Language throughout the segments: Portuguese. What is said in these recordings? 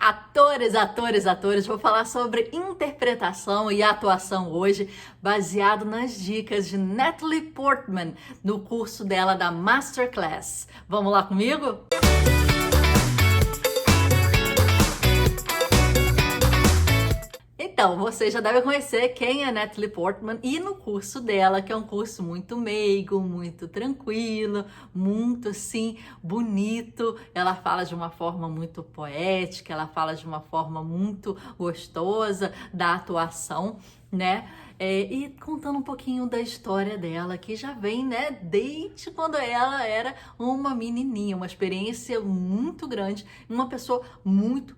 Atores, vou falar sobre interpretação e atuação hoje, baseado nas dicas de Natalie Portman no curso dela da Masterclass. Vamos lá comigo? Então, você já deve conhecer quem é Natalie Portman e no curso dela, que é um curso muito meigo, muito tranquilo, muito assim, bonito. Ela fala de uma forma muito poética, ela fala de uma forma muito gostosa da atuação, né? E contando um pouquinho da história dela, que já vem, né, desde quando ela era uma menininha, uma experiência muito grande, uma pessoa muito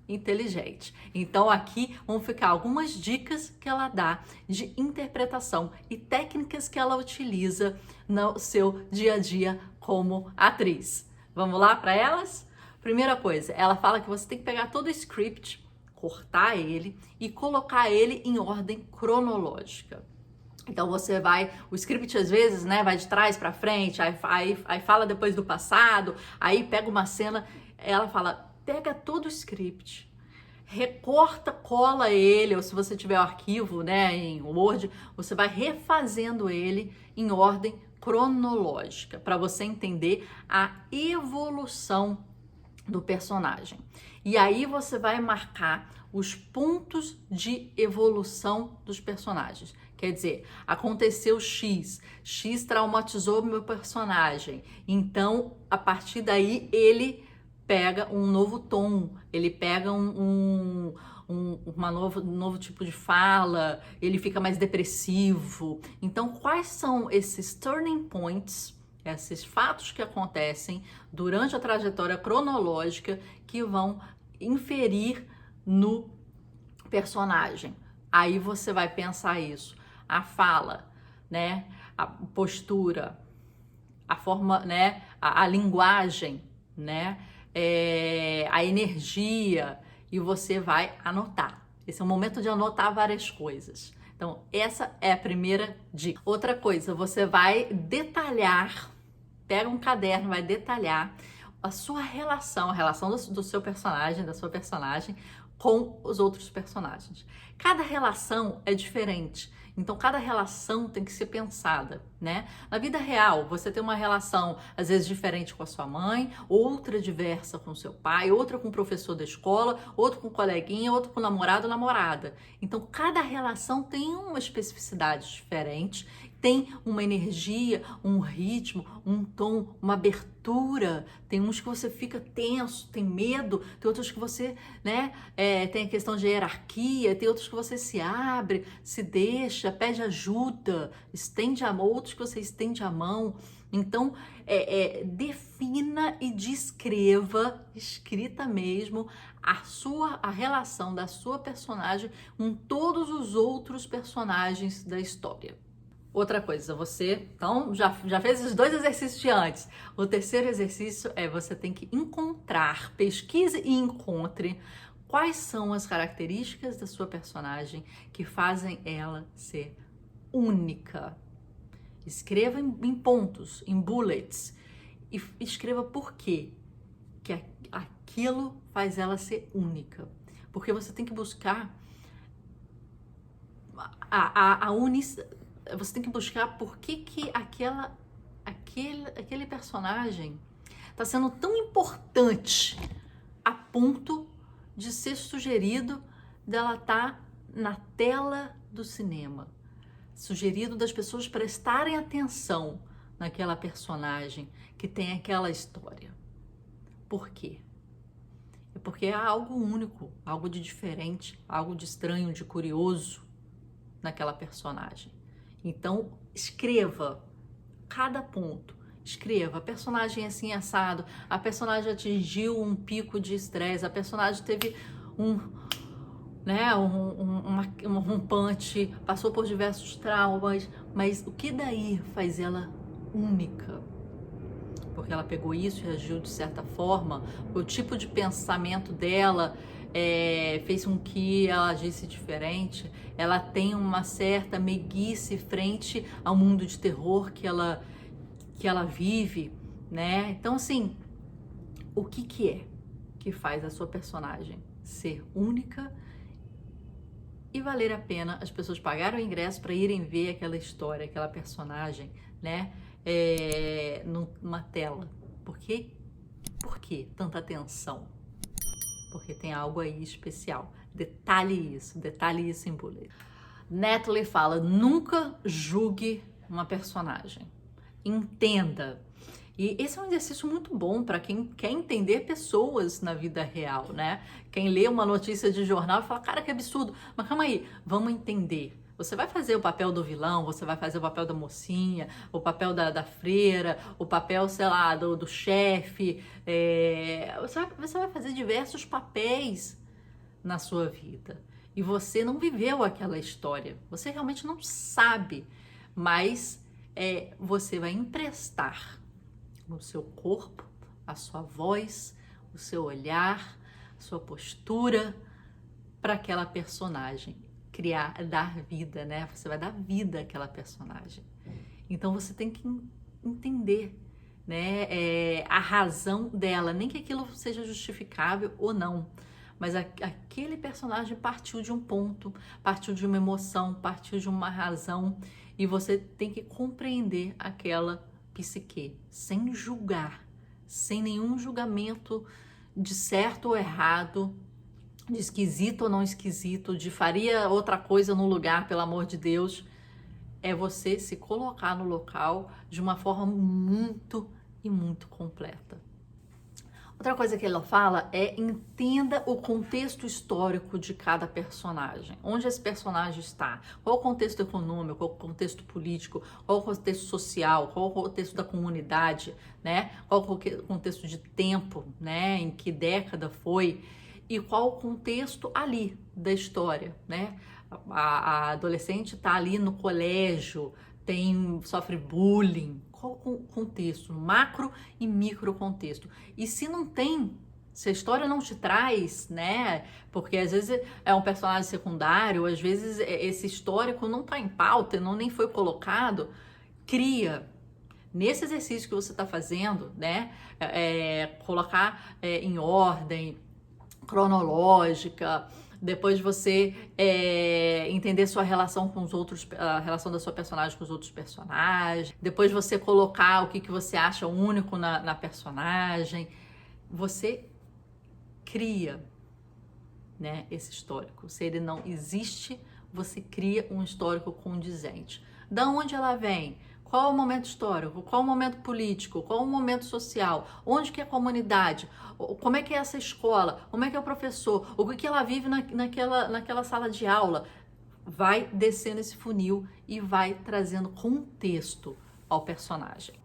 inteligente. Então aqui vão ficar algumas dicas que ela dá de interpretação e técnicas que ela utiliza no seu dia a dia como atriz. Vamos lá para elas? Primeira coisa, ela fala que você tem que pegar todo o script, cortar ele e colocar ele em ordem cronológica. Então você vai, o script às vezes, né, vai de trás para frente, aí fala depois do passado, aí pega uma cena, ela fala, pega todo o script, recorta, cola ele, ou se você tiver o arquivo, né, em Word, você vai refazendo ele em ordem cronológica, para você entender a evolução do personagem. E aí você vai marcar os pontos de evolução dos personagens. Quer dizer, aconteceu X traumatizou meu personagem. Então, a partir daí, ele pega um novo tom, ele pega um novo tipo de fala, ele fica mais depressivo. Então, quais são esses turning points, esses fatos que acontecem durante a trajetória cronológica que vão inferir no personagem? Aí você vai pensar isso. A fala, né? A postura, a forma, né? A linguagem, né? A energia, e você vai anotar. Esse é o momento de anotar várias coisas. Então, essa é a primeira dica. Outra coisa, você vai detalhar, pega um caderno, vai detalhar a sua relação, a relação do seu personagem, da sua personagem com os outros personagens. Cada relação é diferente, então cada relação tem que ser pensada, né? Na vida real, você tem uma relação às vezes diferente com a sua mãe, outra diversa com o seu pai, outra com o professor da escola, outra com o coleguinha, outra com o namorado ou namorada. Então cada relação tem uma especificidade diferente, tem uma energia, um ritmo, um tom, uma abertura. Tem uns que você fica tenso, tem medo, tem outros que você, né, tem a questão de hierarquia, tem outros que você se abre, se deixa, pede ajuda, estende a mão, outros que você estende a mão. Então, defina e descreva, escrita mesmo, a relação da sua personagem com todos os outros personagens da história. Outra coisa, você então já fez os dois exercícios de antes. O terceiro exercício é você tem que encontrar, pesquise e encontre quais são as características da sua personagem que fazem ela ser única. Escreva em pontos, em bullets, e escreva por quê que aquilo faz ela ser única. Porque você tem que buscar você tem que buscar por que aquele personagem está sendo tão importante a ponto de ser sugerido dela estar na tela do cinema. Sugerido das pessoas prestarem atenção naquela personagem que tem aquela história. Por quê? É porque é algo único, algo de diferente, algo de estranho, de curioso naquela personagem. Então, escreva cada ponto. Escreva, a personagem é assim assado, a personagem atingiu um pico de estresse, a personagem teve um rompante, passou por diversos traumas, mas o que daí faz ela única? Porque ela pegou isso e agiu de certa forma, o tipo de pensamento dela fez com que ela agisse diferente, ela tem uma certa meiguice frente ao mundo de terror que ela vive, né? Então, assim, o que é? que faz a sua personagem ser única e valer a pena as pessoas pagarem o ingresso para irem ver aquela história, aquela personagem, né, numa tela. Por quê? Por que tanta atenção? Porque tem algo aí especial. Detalhe isso em Bullet. Natalie fala, nunca julgue uma personagem. Entenda. E esse é um exercício muito bom para quem quer entender pessoas na vida real, né? Quem lê uma notícia de jornal e fala, cara, que absurdo. Mas calma aí, vamos entender. Você vai fazer o papel do vilão, você vai fazer o papel da mocinha, o papel da freira, o papel, sei lá, do chefe. Você vai fazer diversos papéis na sua vida. E você não viveu aquela história. Você realmente não sabe. Mas você vai emprestar no seu corpo, a sua voz, o seu olhar, a sua postura para aquela personagem. Dar vida, né? Você vai dar vida àquela personagem. Então você tem que entender, né? A razão dela, nem que aquilo seja justificável ou não. Mas aquele personagem partiu de um ponto, partiu de uma emoção, partiu de uma razão. E você tem que compreender aquela psique, sem julgar, sem nenhum julgamento de certo ou errado, de esquisito ou não esquisito, de faria outra coisa no lugar, pelo amor de Deus. É você se colocar no local de uma forma muito e muito completa. Outra coisa que ela fala é entenda o contexto histórico de cada personagem. Onde esse personagem está? Qual o contexto econômico? Qual o contexto político? Qual o contexto social? Qual o contexto da comunidade? Né? Qual o contexto de tempo? Né? Em que década foi? E qual o contexto ali da história? Né? A adolescente está ali no colégio, sofre bullying. Qual o contexto? Macro e micro contexto. E se não tem, se a história não te traz, né? Porque às vezes é um personagem secundário, às vezes esse histórico não está em pauta, nem foi colocado, cria. Nesse exercício que você está fazendo, né? Colocar em ordem cronológica, depois você entender sua relação com os outros, a relação da sua personagem com os outros personagens, depois você colocar o que você acha único na personagem, você cria, né, esse histórico. Se ele não existe, você cria um histórico condizente. Da onde ela vem? Qual é o momento histórico? Qual é o momento político? Qual é o momento social? Onde que é a comunidade? Como é que é essa escola? Como é que é o professor? O que ela vive naquela sala de aula? Vai descendo esse funil e vai trazendo contexto ao personagem.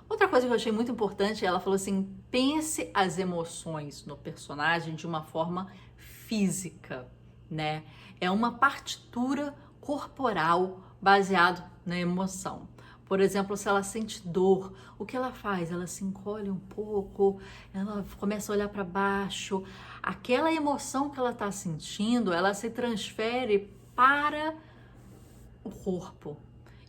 Outra coisa que eu achei muito importante, ela falou assim, pense as emoções no personagem de uma forma física, né? É uma partitura corporal baseado na emoção. Por exemplo, se ela sente dor, o que ela faz? Ela se encolhe um pouco, ela começa a olhar para baixo. Aquela emoção que ela está sentindo, ela se transfere para o corpo.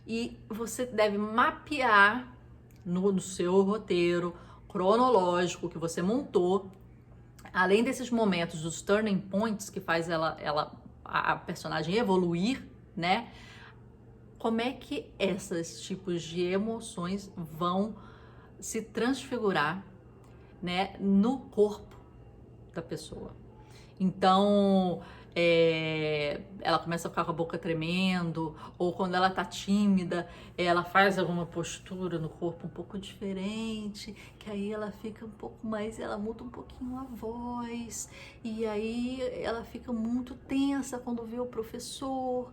E você deve mapear no seu roteiro cronológico que você montou, além desses momentos, dos turning points que faz a personagem evoluir, né? Como é que esses tipos de emoções vão se transfigurar, né, no corpo da pessoa. Então, ela começa a ficar com a boca tremendo, ou quando ela tá tímida, ela faz alguma postura no corpo um pouco diferente, que aí ela fica um pouco mais, ela muda um pouquinho a voz, e aí ela fica muito tensa quando vê o professor.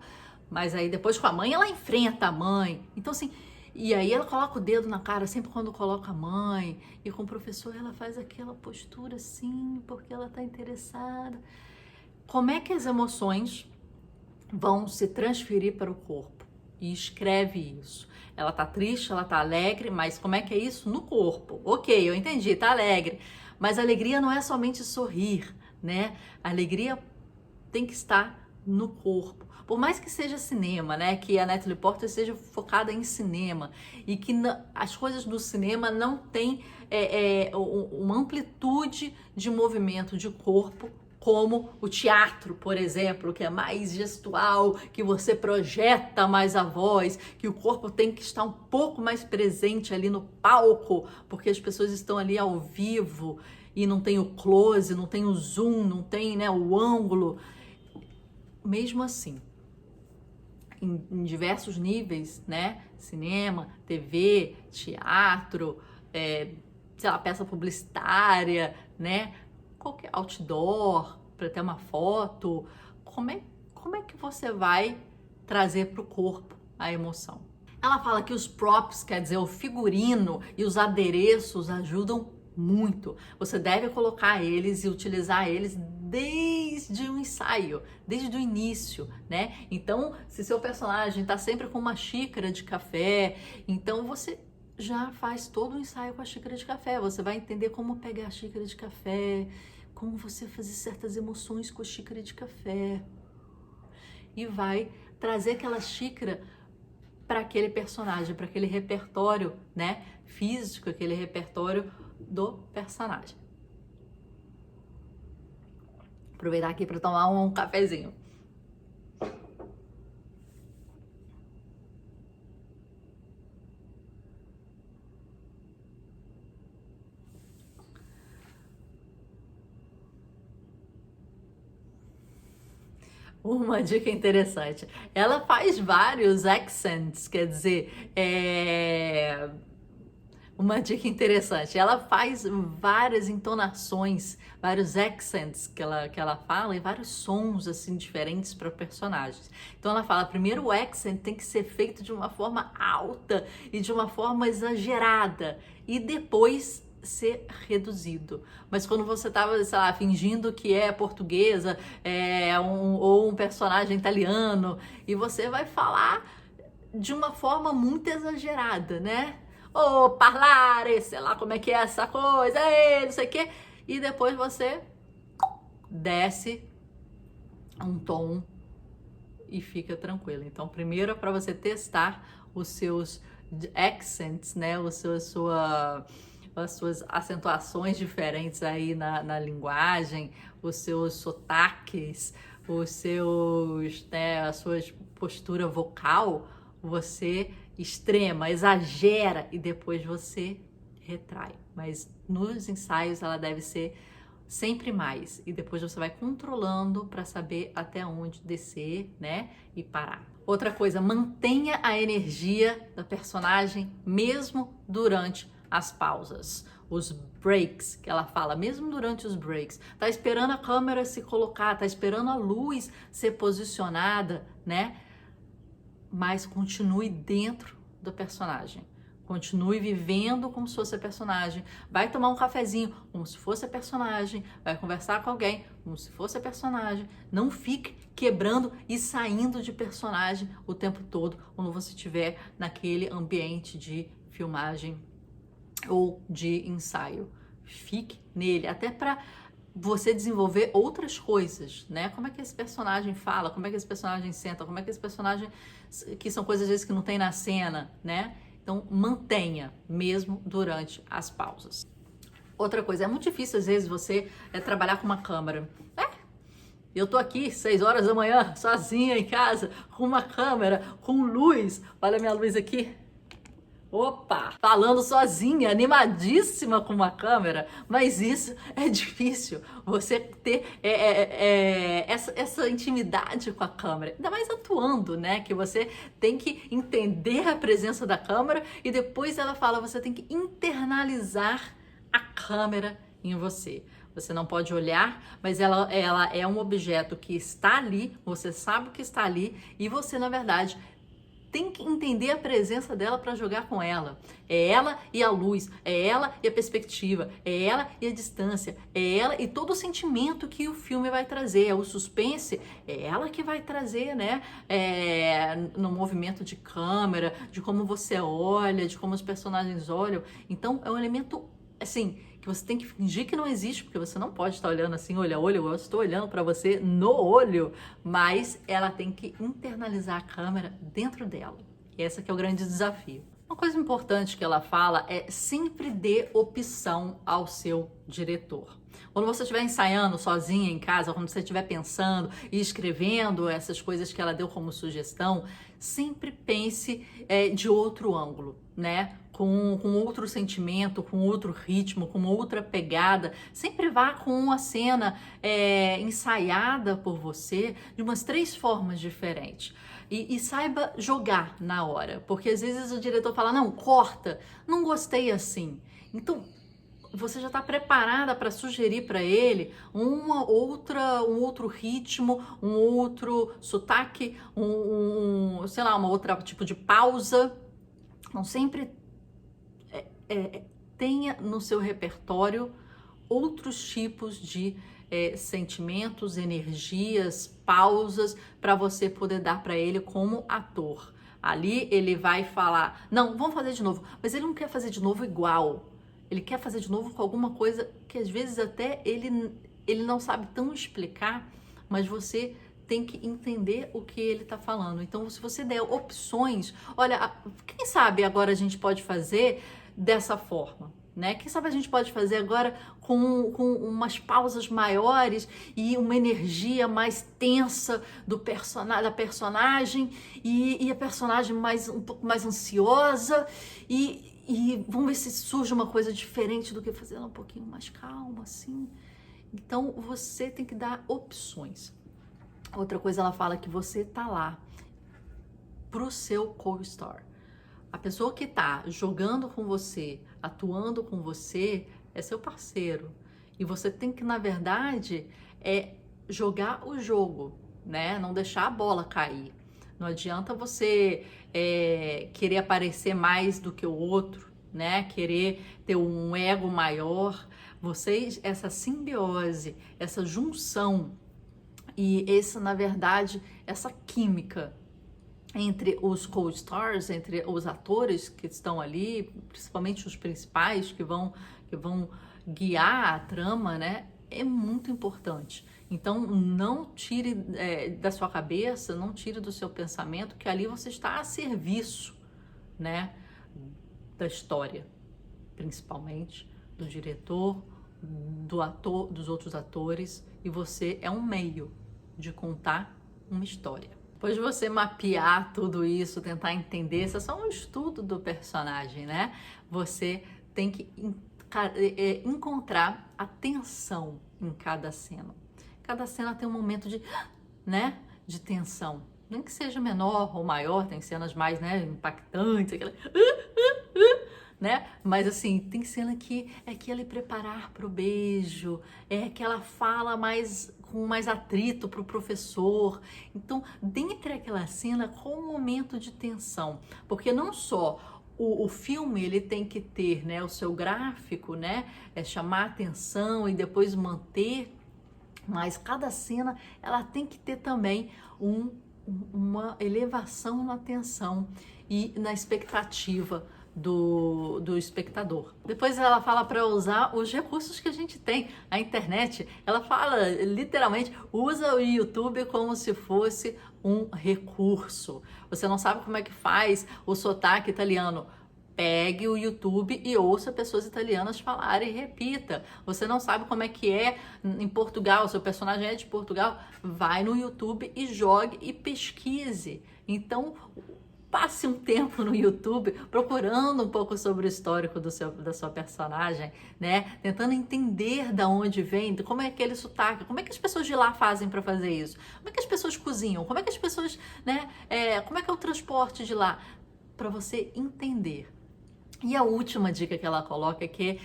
Mas aí depois com a mãe, ela enfrenta a mãe. Então assim, e aí ela coloca o dedo na cara sempre quando coloca a mãe. E com o professor ela faz aquela postura assim, porque ela tá interessada. Como é que as emoções vão se transferir para o corpo? E escreve isso. Ela tá triste, ela tá alegre, mas como é que é isso no corpo? Ok, eu entendi, tá alegre. Mas a alegria não é somente sorrir, né? A alegria tem que estar no corpo. Por mais que seja cinema, né, que a Natalie Portman seja focada em cinema e que as coisas do cinema não têm uma amplitude de movimento de corpo como o teatro, por exemplo, que é mais gestual, que você projeta mais a voz, que o corpo tem que estar um pouco mais presente ali no palco, porque as pessoas estão ali ao vivo e não tem o close, não tem o zoom, não tem, né, o ângulo. Mesmo assim, em diversos níveis, né, cinema, TV, teatro, sei lá, peça publicitária, né, qualquer outdoor, para ter uma foto, como é que você vai trazer para o corpo a emoção? Ela fala que os props, quer dizer, o figurino e os adereços ajudam muito. Você deve colocar eles e utilizar eles desde o ensaio, desde o início, né? Então, se seu personagem está sempre com uma xícara de café, então você já faz todo o ensaio com a xícara de café. Você vai entender como pegar a xícara de café, como você fazer certas emoções com a xícara de café. E vai trazer aquela xícara para aquele personagem, para aquele repertório, né, físico, aquele repertório do personagem. Aproveitar aqui para tomar um cafezinho. Uma dica interessante. Ela faz vários accents, quer dizer, uma dica interessante. Ela faz várias entonações, vários accents que ela fala e vários sons assim diferentes para personagens. Então ela fala, primeiro o accent tem que ser feito de uma forma alta e de uma forma exagerada e depois ser reduzido. Mas quando você tava, sei lá, fingindo que é portuguesa, ou um personagem italiano, e você vai falar de uma forma muito exagerada, né? Ou parlare, sei lá como é que é essa coisa, não sei o quê. E depois você desce um tom e fica tranquilo. Então, primeiro é para você testar os seus accents, né? As suas acentuações diferentes aí na linguagem, os seus sotaques, a sua postura vocal, você extrema, exagera e depois você retrai. Mas nos ensaios ela deve ser sempre mais e depois você vai controlando para saber até onde descer, né, e parar. Outra coisa, mantenha a energia da personagem mesmo durante as pausas, os breaks que ela fala, mesmo durante os breaks. Tá esperando a câmera se colocar, tá esperando a luz ser posicionada, né? Mas continue dentro do personagem. Continue vivendo como se fosse a personagem. Vai tomar um cafezinho como se fosse a personagem. Vai conversar com alguém como se fosse a personagem. Não fique quebrando e saindo de personagem o tempo todo quando você estiver naquele ambiente de filmagem ou de ensaio. Fique nele, até para você desenvolver outras coisas, né? Como é que esse personagem fala, como é que esse personagem senta, como é que esse personagem, que são coisas às vezes que não tem na cena, né? Então mantenha mesmo durante as pausas. Outra coisa, é muito difícil às vezes você trabalhar com uma câmera. Eu tô aqui 6 horas da manhã, sozinha em casa, com uma câmera, com luz. Olha a minha luz aqui. Opa! Falando sozinha, animadíssima com uma câmera, mas isso é difícil, você ter essa intimidade com a câmera, ainda mais atuando, né? Que você tem que entender a presença da câmera e depois ela fala, você tem que internalizar a câmera em você. Você não pode olhar, mas ela é um objeto que está ali, você sabe que está ali e você, na verdade, tem que entender a presença dela para jogar com ela. É ela e a luz, é ela e a perspectiva, é ela e a distância, é ela e todo o sentimento que o filme vai trazer. É o suspense, é ela que vai trazer, né? No movimento de câmera, de como você olha, de como os personagens olham. Então, é um elemento, assim, que você tem que fingir que não existe, porque você não pode estar olhando assim, olho a olho, eu estou olhando para você no olho, mas ela tem que internalizar a câmera dentro dela. Esse que é o grande desafio. Uma coisa importante que ela fala é sempre dê opção ao seu diretor. Quando você estiver ensaiando sozinha em casa, quando você estiver pensando e escrevendo essas coisas que ela deu como sugestão, sempre pense de outro ângulo, né? Com outro sentimento, com outro ritmo, com outra pegada. Sempre vá com uma cena ensaiada por você de umas 3 formas diferentes. E saiba jogar na hora, porque às vezes o diretor fala, não, corta, não gostei assim. Então, você já está preparada para sugerir para ele um outro ritmo, um outro sotaque, sei lá, uma outra tipo de pausa. Então, sempre tenha no seu repertório outros tipos de sentimentos, energias, pausas para você poder dar para ele como ator. Ali ele vai falar, não, vamos fazer de novo, mas ele não quer fazer de novo igual. Ele quer fazer de novo com alguma coisa que às vezes até ele não sabe tão explicar, mas você tem que entender o que ele está falando. Então, se você der opções, olha, quem sabe agora a gente pode fazer dessa forma, né? Quem sabe a gente pode fazer agora com umas pausas maiores e uma energia mais tensa da personagem e a personagem um pouco mais ansiosa e vamos ver se surge uma coisa diferente do que fazer ela um pouquinho mais calma, assim. Então, você tem que dar opções. Outra coisa, ela fala que você tá lá pro seu co-star. A pessoa que tá jogando com você, atuando com você, é seu parceiro. E você tem que, na verdade, jogar o jogo, né? Não deixar a bola cair. Não adianta você querer aparecer mais do que o outro, né? Querer ter um ego maior. Vocês, essa simbiose, essa junção e essa, na verdade, essa química entre os co-stars, entre os atores que estão ali, principalmente os principais que vão guiar a trama, né? É muito importante. Então, não tire da sua cabeça, não tire do seu pensamento que ali você está a serviço, né? Da história, principalmente do diretor, do ator, dos outros atores, e você é um meio de contar uma história. Depois de você mapear tudo isso, tentar entender, isso é só um estudo do personagem, né? Você tem que encontrar a tensão em cada cena. Cada cena tem um momento né, de tensão. Nem que seja menor ou maior, tem cenas mais, né, impactantes, aquela... né? Mas assim, tem cena que é aquele preparar para o beijo, é aquela fala com mais atrito para o professor. Então, dentre aquela cena, qual o momento de tensão? Porque não só o filme ele tem que ter, né, o seu gráfico, né, chamar atenção e depois manter, mas cada cena ela tem que ter também uma elevação na tensão e na expectativa do espectador. Depois ela fala para usar os recursos que a gente tem, a internet. Ela fala literalmente, usa o YouTube como se fosse um recurso. Você não sabe como é que faz o sotaque italiano? Pegue o YouTube e ouça pessoas italianas falarem e repita. Você não sabe como é que é em Portugal, seu personagem é de Portugal, vai no YouTube e jogue e pesquise. Então, passe um tempo no YouTube procurando um pouco sobre o histórico da sua personagem, né? Tentando entender da onde vem, como é aquele sotaque, como é que as pessoas de lá fazem para fazer isso, como é que as pessoas cozinham, como é que as pessoas, né? Como é que é o transporte de lá, para você entender. E a última dica que ela coloca é que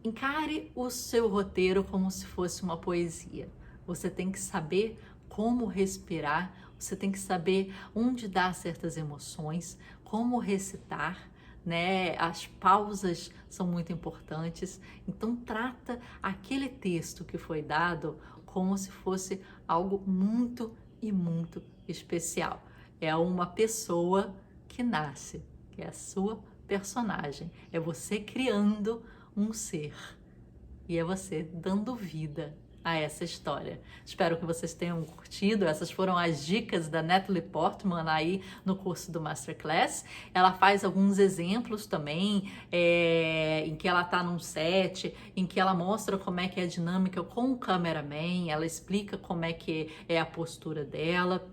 encare o seu roteiro como se fosse uma poesia. Você tem que saber como respirar, você tem que saber onde dar certas emoções, como recitar, né? As pausas são muito importantes. Então trata aquele texto que foi dado como se fosse algo muito e muito especial. É uma pessoa que nasce, que é a sua personagem. É você criando um ser. E é você dando vida a essa história. Espero que vocês tenham curtido. Essas foram as dicas da Natalie Portman aí no curso do Masterclass. Ela faz alguns exemplos também, em que ela tá num set, em que ela mostra como é que é a dinâmica com o cameraman, ela explica como é que é a postura dela.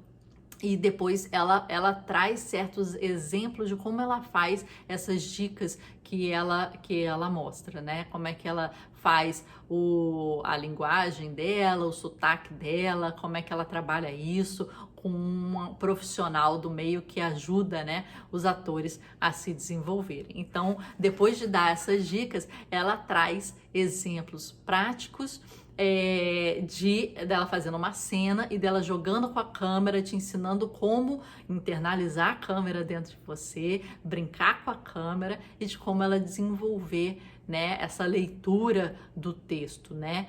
E depois ela traz certos exemplos de como ela faz essas dicas que ela mostra, né? Como é que ela faz a linguagem dela, o sotaque dela, como é que ela trabalha isso com um profissional do meio que ajuda, né, os atores a se desenvolverem. Então, depois de dar essas dicas, ela traz exemplos práticos dela fazendo uma cena e dela jogando com a câmera, te ensinando como internalizar a câmera dentro de você, brincar com a câmera e de como ela desenvolver, né, essa leitura do texto, né?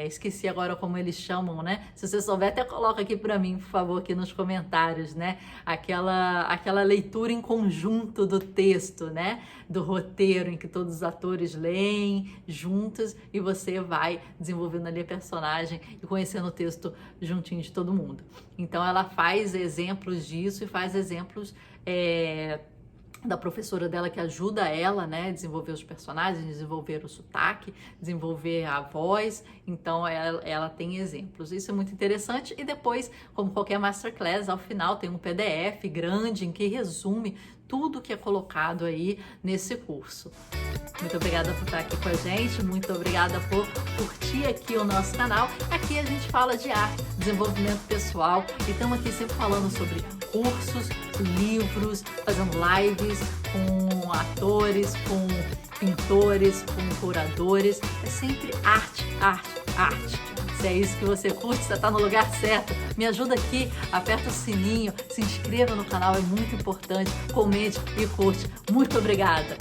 Esqueci agora como eles chamam, né? Se você souber, até coloca aqui para mim, por favor, aqui nos comentários, né? Aquela leitura em conjunto do texto, né? Do roteiro, em que todos os atores leem juntos e você vai desenvolvendo ali a personagem e conhecendo o texto juntinho de todo mundo. Então ela faz exemplos disso e faz exemplos da professora dela que ajuda ela, né, a desenvolver os personagens, desenvolver o sotaque, desenvolver a voz. Então ela tem exemplos. Isso é muito interessante. E depois, como qualquer masterclass, ao final tem um PDF grande em que resume tudo que é colocado aí nesse curso. Muito obrigada por estar aqui com a gente, muito obrigada por curtir aqui o nosso canal. Aqui a gente fala de arte, desenvolvimento pessoal e estamos aqui sempre falando sobre cursos, livros, fazendo lives com atores, com pintores, com curadores. É sempre arte, arte, arte. Se é isso que você curte, você está no lugar certo. Me ajuda aqui, aperta o sininho, se inscreva no canal, é muito importante. Comente e curte. Muito obrigada!